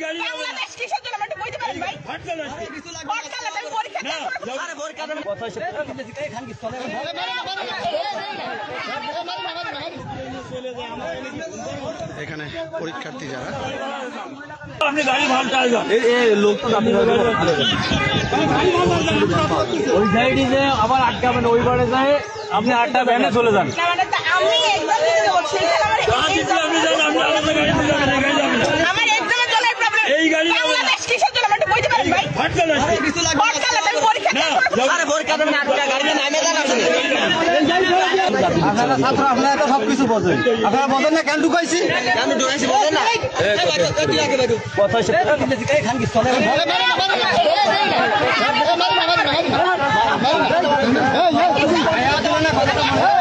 গাড়ি বাংলাদেশ কিসের জন্য আমাকে কইতে পারেন ভাই হরতাল আছে হরতাল আছে পরীক্ষা না আরে ভোর কারণ কথা হচ্ছে খান কি চলে এখানে পরীক্ষার্থী যারা আপনি গাড়ি ভাড়া এই লোক তো আপনি ওই সাইডে যে আবার আটকাবেন ওই বারে যায় আপনি আটটা ভ্যানে চলে যান আমি একদম আপনি যান আমি আলাদা গাড়ি নিয়ে যাবেন এই গাড়ি যাবেন আমার একদম চলার প্রবলেম এই গাড়ি বাংলাদেশ কিসের জন্য আমাকে কইতে পারেন ভাই হরতাল আছে হরতাল আছে পরীক্ষা না আরে ভোর কারণ আটটা গাড়ি নামে যান আপনি আপনারা ছাত্র আপনারা তো সবকিছু বোঝেন আপনারা বোঝেন না কেন ঢুকাইছি আমি ঢুকাইছি বলেন না কথা হচ্ছে খান কি চলে এই